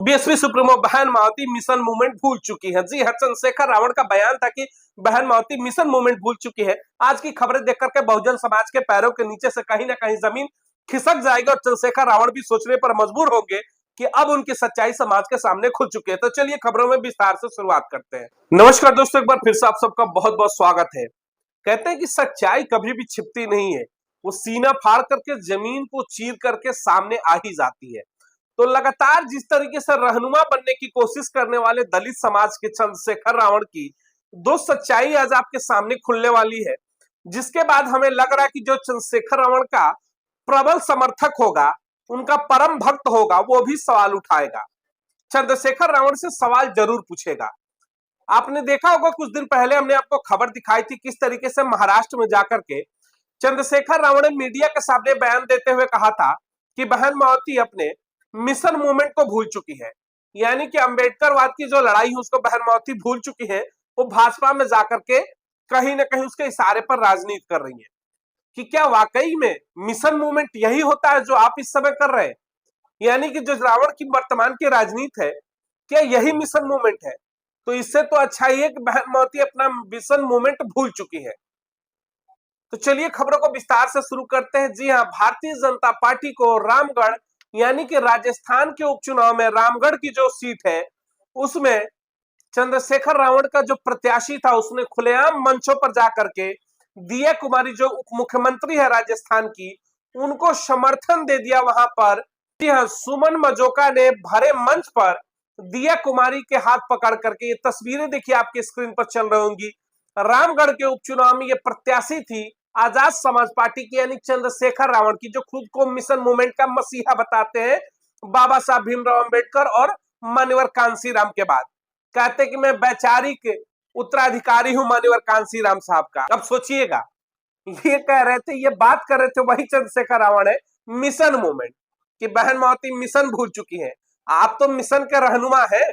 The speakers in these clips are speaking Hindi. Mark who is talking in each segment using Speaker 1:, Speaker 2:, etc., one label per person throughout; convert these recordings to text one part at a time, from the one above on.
Speaker 1: बीएसपी सुप्रीमो बहन मायावती मिशन मूवमेंट भूल चुकी है। जी हाँ, चंद्रशेखर रावण का बयान था कि बहन मायावती मिशन मूवमेंट भूल चुकी है। आज की खबरें देख करके बहुजन समाज के पैरों के नीचे से कहीं ना कहीं जमीन खिसक जाएगी और चंद्रशेखर रावण भी सोचने पर मजबूर होंगे कि अब उनकी सच्चाई समाज के सामने खुल चुकी है। तो चलिए खबरों में विस्तार से शुरुआत करते हैं। नमस्कार दोस्तों, एक बार फिर से आप सबका बहुत बहुत स्वागत है। कहते हैं कि सच्चाई कभी भी छिपती नहीं है, वो सीना फाड़ करके जमीन को चीर करके सामने आ ही जाती है। तो लगातार जिस तरीके से रहनुमा बनने की कोशिश करने वाले दलित समाज के चंद्रशेखर रावण की दो सच्चाई आज आपके सामने खुलने वाली है, जिसके बाद हमें लग रहा है कि जो चंद्रशेखर रावण का प्रबल समर्थक होगा, उनका परम भक्त होगा, वो भी सवाल उठाएगा, चंद्रशेखर रावण से सवाल जरूर पूछेगा। आपने देखा होगा कुछ दिन पहले हमने आपको खबर दिखाई थी किस तरीके से महाराष्ट्र में जाकर के चंद्रशेखर रावण ने मीडिया के सामने बयान देते हुए कहा था कि बहन मायावती अपने मिशन मूवमेंट को भूल चुकी है, यानी कि अंबेडकरवाद की जो लड़ाई है उसको बहन मायावती भूल चुकी है। वो भाजपा में जाकर के कहीं ना कहीं उसके इशारे पर राजनीति कर रही है कि क्या वाकई में मिशन मूवमेंट यही होता है जो आप इस समय कर रहे हैं, यानी कि जो रावण की वर्तमान की राजनीति है, क्या यही मिशन मूवमेंट है? तो इससे तो अच्छा ही है कि बहन मायावती अपना मिशन मूवमेंट भूल चुकी है। तो चलिए खबरों को विस्तार से शुरू करते हैं। जी हाँ, भारतीय जनता पार्टी को रामगढ़ यानी कि राजस्थान के उपचुनाव में रामगढ़ की जो सीट है उसमें चंद्रशेखर रावण का जो प्रत्याशी था उसने खुलेआम मंचों पर जाकर के दिया कुमारी जो उप मुख्यमंत्री है राजस्थान की, उनको समर्थन दे दिया वहां पर। जी हाँ, सुमन मजोका ने भरे मंच पर दिया कुमारी के हाथ पकड़ करके, ये तस्वीरें देखिए आपकी स्क्रीन पर चल रही होंगी, रामगढ़ के उपचुनाव में ये प्रत्याशी थी आजाद समाज पार्टी की यानी चंद्रशेखर रावण की, जो खुद को मिशन मूवमेंट का मसीहा बताते हैं बाबा साहब भीमराव अंबेडकर और मान्यवर कांसीराम के बाद। कहते कि मैं वैचारिक उत्तराधिकारी हूं मान्यवर कांसीराम साहब का। अब सोचिएगा, ये कह रहे थे, ये बात कर रहे थे वही चंद्रशेखर रावण है मिशन मूवमेंट कि बहन मायावती मिशन भूल चुकी है। आप तो मिशन के रहनुमा है,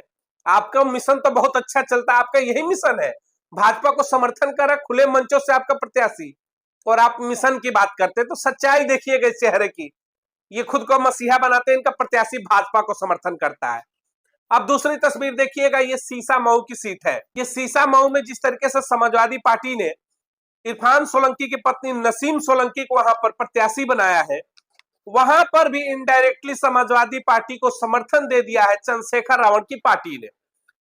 Speaker 1: आपका मिशन तो बहुत अच्छा चलता है, आपका यही मिशन है, भाजपा को समर्थन कर खुले मंचों से आपका प्रत्याशी, और आप मिशन की बात करते हैं। तो सच्चाई देखिएगा इस चेहरे की, ये खुद को मसीहा बनाते हैं, इनका प्रत्याशी भाजपा को समर्थन करता है। अब दूसरी तस्वीर देखिएगा, ये सीसा मऊ की सीट है। ये सीसा मऊ में जिस तरीके से समाजवादी पार्टी ने इरफान सोलंकी की पत्नी नसीम सोलंकी को वहां पर प्रत्याशी बनाया है, वहां पर भी इनडायरेक्टली समाजवादी पार्टी को समर्थन दे दिया है चंद्रशेखर रावण की पार्टी ने।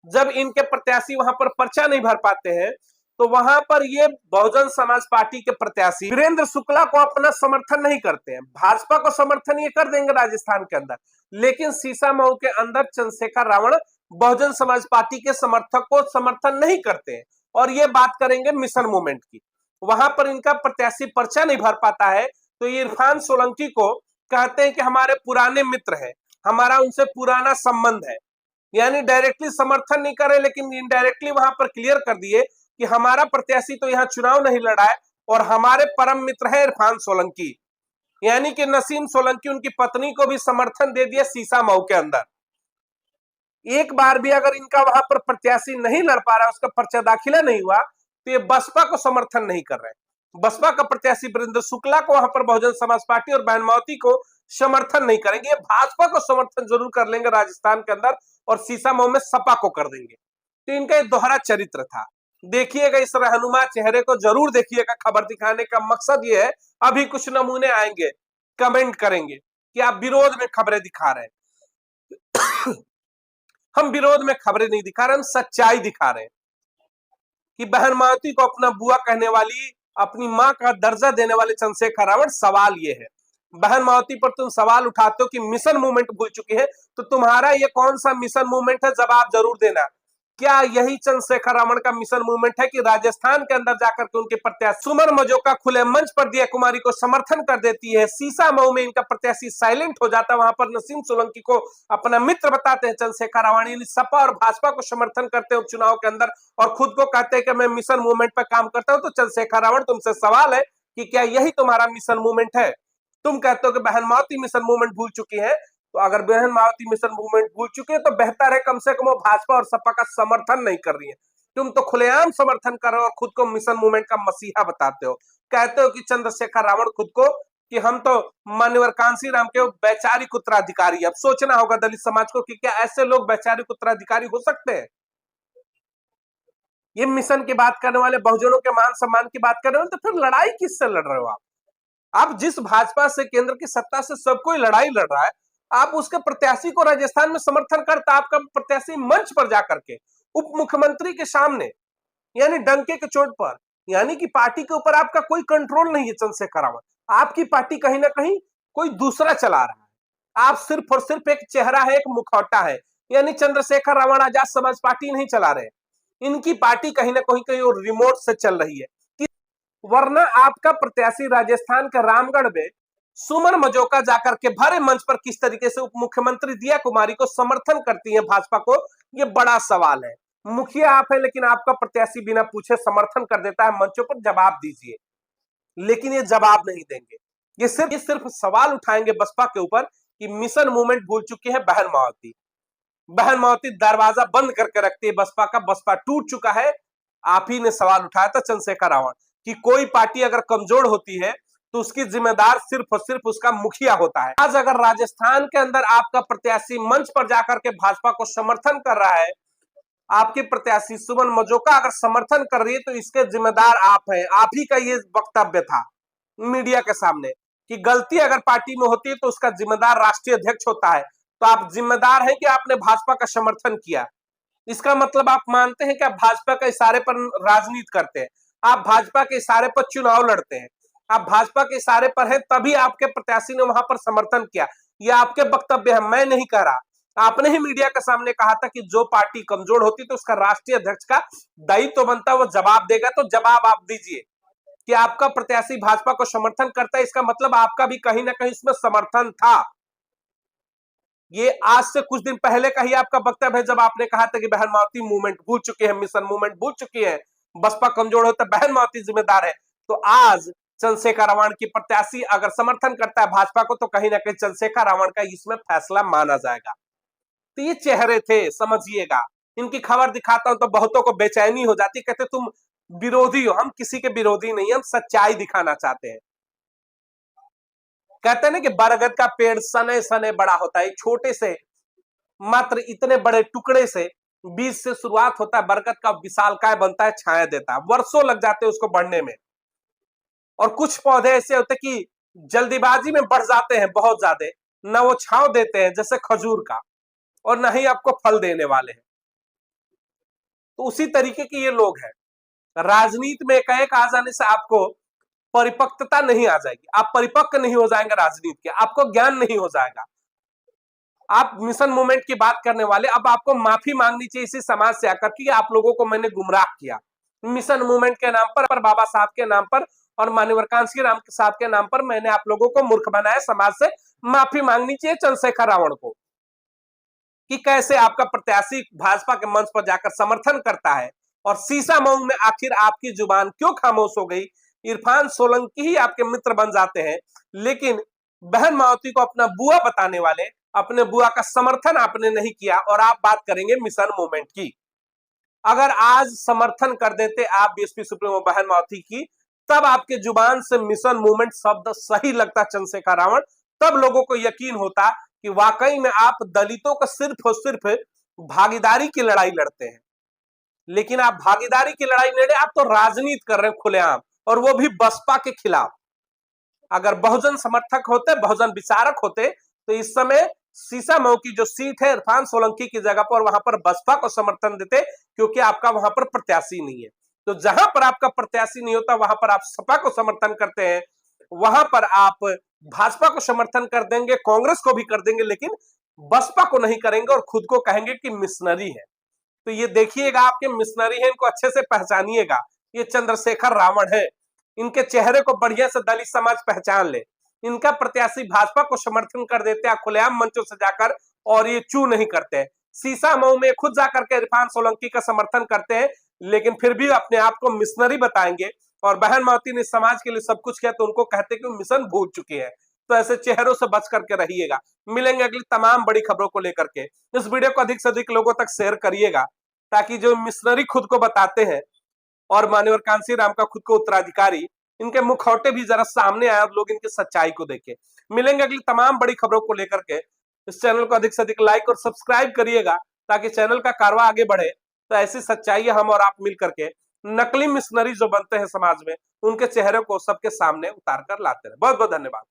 Speaker 1: जब इनके प्रत्याशी वहां पर पर्चा नहीं भर पाते हैं तो वहां पर ये बहुजन समाज पार्टी के प्रत्याशी वीरेंद्र शुक्ला को अपना समर्थन नहीं करते हैं। भाजपा को समर्थन ये कर देंगे राजस्थान के अंदर, लेकिन सीसा मऊ के अंदर चंद्रशेखर रावण बहुजन समाज पार्टी के समर्थक को समर्थन नहीं करते हैं। और ये बात करेंगे मिशन मूवमेंट की, वहां पर इनका प्रत्याशी पर्चा नहीं भर पाता है तो ये इरफान सोलंकी को कहते हैं कि हमारे पुराने मित्र हैं, हमारा उनसे पुराना संबंध है, यानी डायरेक्टली समर्थन नहीं करे लेकिन इनडायरेक्टली वहां पर क्लियर कर दिए कि हमारा प्रत्याशी तो यहाँ चुनाव नहीं लड़ा है और हमारे परम मित्र है इरफान सोलंकी, यानी कि नसीम सोलंकी उनकी पत्नी को भी समर्थन दे दिया सीसा मऊ के अंदर। एक बार भी अगर इनका वहां पर प्रत्याशी नहीं लड़ पा रहा, उसका पर्चा दाखिला नहीं हुआ, तो ये बसपा को समर्थन नहीं कर रहे। बसपा का प्रत्याशी वीरेंद्र शुक्ला को वहां पर बहुजन समाज पार्टी और बहन मायावती को समर्थन नहीं करेंगे, ये भाजपा को समर्थन जरूर कर लेंगे राजस्थान के अंदर और सीसा मऊ में सपा को कर देंगे। तो इनका एक दोहरा चरित्र था। देखिएगा इस रहनुमा चेहरे को जरूर देखिएगा। खबर दिखाने का मकसद ये है, अभी कुछ नमूने आएंगे, कमेंट करेंगे कि आप विरोध में खबरें दिखा रहे हैं। हम विरोध में खबरें नहीं दिखा रहे, हम सच्चाई दिखा रहे हैं कि बहन मायावती को अपना बुआ कहने वाली, अपनी मां का दर्जा देने वाले चंद्रशेखर रावण, सवाल ये है, बहन मायावती पर तुम सवाल उठाते हो कि मिशन मूवमेंट भूल चुकी है, तो तुम्हारा ये कौन सा मिशन मूवमेंट है, जवाब जरूर देना। क्या यही चंद्रशेखर रावण का मिशन मूवमेंट है कि राजस्थान के अंदर जाकर के उनके प्रत्याशी सुमन मजोका खुले मंच पर दिया कुमारी को समर्थन कर देती है, सीसा मऊ में इनका प्रत्याशी साइलेंट हो जाता है, वहां पर नसीम सोलंकी को अपना मित्र बताते हैं चंद्रशेखर रावण, सपा और भाजपा को समर्थन करते हैं उपचुनाव के अंदर और खुद को कहते हैं कि मैं मिशन मूवमेंट पर काम करता हूं। तो चंद्रशेखर रावण, तुमसे सवाल है कि क्या यही तुम्हारा मिशन मूवमेंट है? तुम कहते हो कि बहन मायावती मिशन मूवमेंट भूल चुकी है, तो अगर बहन मायावती मिशन मूवमेंट भूल चुके हैं तो बेहतर है कम से कम वो भाजपा और सपा का समर्थन नहीं कर रही है। तुम तो खुलेआम समर्थन कर रहे हो और खुद को मिशन मूवमेंट का मसीहा बताते हो, कहते हो कि चंद्रशेखर रावण खुद को कि हम तो मान्यवर कांसीराम के वैचारिक उत्तराधिकारी। अब सोचना होगा दलित समाज को कि क्या ऐसे लोग वैचारिक उत्तराधिकारी हो सकते हैं? ये मिशन की बात करने वाले, बहुजनों के मान सम्मान की बात कर रहे हो, तो फिर लड़ाई किससे लड़ रहे हो आप? आप जिस भाजपा से, केंद्र की सत्ता से सब कोई लड़ाई लड़ रहा है, आप उसके प्रत्याशी को राजस्थान में समर्थन करता, आपका प्रत्याशी मंच पर जाकर के उप मुख्यमंत्री के सामने, यानी डंके के चोट पर, यानी कि पार्टी के ऊपर आपका कोई कंट्रोल नहीं है चंद्रशेखर रावण। आपकी पार्टी कहीं ना कहीं कोई दूसरा चला रहा है। आप सिर्फ और सिर्फ एक चेहरा है, एक मुखौटा है, यानी चंद्रशेखर रावण आजाद समाज पार्टी नहीं चला रहे, इनकी पार्टी कहीं ना कहीं और रिमोट से चल रही है। वरना आपका प्रत्याशी राजस्थान के रामगढ़ में सुमन मजोका जाकर के भरे मंच पर किस तरीके से उप मुख्यमंत्री दिया कुमारी को समर्थन करती है भाजपा को, ये बड़ा सवाल है। मुखिया आप है, लेकिन आपका प्रत्याशी बिना पूछे समर्थन कर देता है मंचों पर, जवाब दीजिए। लेकिन ये जवाब नहीं देंगे, ये सिर्फ सवाल उठाएंगे बसपा के ऊपर कि मिशन मूवमेंट भूल चुकी है बहन मायावती। बहन मायावती दरवाजा बंद करके रखती है बसपा का, बसपा टूट चुका है। आप ही ने सवाल उठाया था चंद्रशेखर रावण कि कोई पार्टी अगर कमजोर होती है तो उसकी जिम्मेदार सिर्फ और सिर्फ उसका मुखिया होता है। आज अगर राजस्थान के अंदर आपका प्रत्याशी मंच पर जाकर के भाजपा को समर्थन कर रहा है, आपके प्रत्याशी सुमन मजोका अगर समर्थन कर रही है, तो इसके जिम्मेदार आप हैं। आप ही का ये वक्तव्य था मीडिया के सामने कि गलती अगर पार्टी में होती है तो उसका जिम्मेदार राष्ट्रीय अध्यक्ष होता है। तो आप जिम्मेदार हैं कि आपने भाजपा का समर्थन किया। इसका मतलब आप मानते हैं कि आप भाजपा के इशारे पर राजनीति करते हैं, आप भाजपा के इशारे पर चुनाव लड़ते हैं, आप भाजपा के इशारे पर हैं, तभी आपके प्रत्याशी ने वहां पर समर्थन किया। यह आपके वक्तव्य है, मैं नहीं कह रहा। आपने ही मीडिया के सामने कहा था कि जो पार्टी कमजोर होती तो उसका राष्ट्रीय अध्यक्ष का दायित्व तो बनता, वो जवाब देगा। तो जवाब आप दीजिए कि आपका प्रत्याशी भाजपा को समर्थन करता है, इसका मतलब आपका भी कहीं ना कहीं इसमें समर्थन था। ये आज से कुछ दिन पहले का ही आपका वक्तव्य है, जब आपने कहा था कि बहन मायावती मूवमेंट भूल चुकी है, मिशन मूवमेंट भूल चुकी है, बसपा कमजोर होता है, बहन मायावती जिम्मेदार है। तो आज चंद्रशेखर रावण की प्रत्याशी अगर समर्थन करता है भाजपा को, तो कहीं ना कहीं चंद्रशेखर रावण का इसमें फैसला माना जाएगा। तो ये चेहरे थे, समझिएगा। इनकी खबर दिखाता हूं तो बहुतों को बेचैनी हो जाती, कहते तुम विरोधी हो। हम किसी के विरोधी नहीं, हम सच्चाई दिखाना चाहते हैं। कहते हैं ना कि बरगद का पेड़ सने सने बड़ा होता है, छोटे से मात्र इतने बड़े टुकड़े से, बीज से शुरुआत होता है, बरगद का विशालकाय बनता है, छाया देता है, वर्षों लग जाते हैं उसको बढ़ने में। और कुछ पौधे ऐसे होते कि जल्दीबाजी में बढ़ जाते हैं बहुत ज्यादा, न वो छांव देते हैं जैसे खजूर का, और न ही आपको फल देने वाले हैं। तो उसी तरीके के ये लोग हैं। राजनीति में एकाएक आ जाने से आपको परिपक्वता नहीं आ जाएगी, आप परिपक्व नहीं हो जाएंगे राजनीति के, आपको ज्ञान नहीं हो जाएगा। आप मिशन मूवमेंट की बात करने वाले, अब आपको माफी मांगनी चाहिए इसी समाज से आकर कि आप लोगों को मैंने गुमराह किया। मिशन मूवमेंट के नाम पर, बाबा साहब के नाम पर और मान्यवर कांसीराम साहब के नाम पर मैंने आप लोगों को मूर्ख बनाया। समाज से माफी मांगनी चाहिए चंद्रशेखर रावण को कि कैसे आपका प्रत्याशी भाजपा के मंच पर जाकर समर्थन करता है, और शीशामऊ में आखिर आपकी जुबान क्यों खामोश हो गई। इरफान सोलंकी ही आपके मित्र बन जाते हैं, लेकिन बहन मायावती को अपना बुआ बताने वाले, अपने बुआ का समर्थन आपने नहीं किया। और आप बात करेंगे मिशन मूवमेंट की, अगर आज समर्थन कर देते आप बीएसपी सुप्रीमो बहन मायावती की, तब आपके जुबान से मिशन मूवमेंट शब्द सही लगता चंद्रशेखर रावण, तब लोगों को यकीन होता कि वाकई में आप दलितों का सिर्फ और सिर्फ भागीदारी की लड़ाई लड़ते हैं। लेकिन आप भागीदारी की लड़ाई लड़े, आप तो राजनीति कर रहे हैं खुलेआम, और वो भी बसपा के खिलाफ। अगर बहुजन समर्थक होते, बहुजन विचारक होते, तो इस समय शीशामऊ की जो सीट है इरफान सोलंकी की जगह पर, वहां पर बसपा को समर्थन देते, क्योंकि आपका वहां पर प्रत्याशी नहीं है। तो जहां पर आपका प्रत्याशी नहीं होता, वहां पर आप सपा को समर्थन करते हैं, वहां पर आप भाजपा को समर्थन कर देंगे, कांग्रेस को भी कर देंगे, लेकिन बसपा को नहीं करेंगे, और खुद को कहेंगे कि मिशनरी है। तो ये देखिएगा, आपके मिशनरी है, इनको अच्छे से पहचानिएगा। ये चंद्रशेखर रावण है, इनके चेहरे को बढ़िया से दलित समाज पहचान ले। इनका प्रत्याशी भाजपा को समर्थन कर देते हैं खुलेआम मंचों से जाकर, और ये चू नहीं करते। शीशामऊ में खुद जाकर के इरफान सोलंकी का समर्थन करते हैं, लेकिन फिर भी अपने आप को मिशनरी बताएंगे। और बहन मायावती ने समाज के लिए सब कुछ किया, तो उनको कहते कि मिशन भूल चुके हैं। तो ऐसे चेहरों से बच करके रहिएगा। मिलेंगे अगली तमाम बड़ी खबरों को लेकर के। इस वीडियो को अधिक से अधिक लोगों तक शेयर करिएगा, ताकि जो मिशनरी खुद को बताते हैं और मान्यवर कांसीराम का खुद को उत्तराधिकारी इनके मुखौटे भी जरा सामने आए और लोग इनकी सच्चाई को देखें। मिलेंगे अगली तमाम बड़ी खबरों को लेकर के। इस चैनल को अधिक से अधिक लाइक और सब्सक्राइब करिएगा ताकि चैनल का कारवां आगे बढ़े। तो ऐसी सच्चाई हम और आप मिल करके नकली मिशनरी जो बनते हैं समाज में, उनके चेहरे को सबके सामने उतार कर लाते रहे। बहुत बहुत धन्यवाद।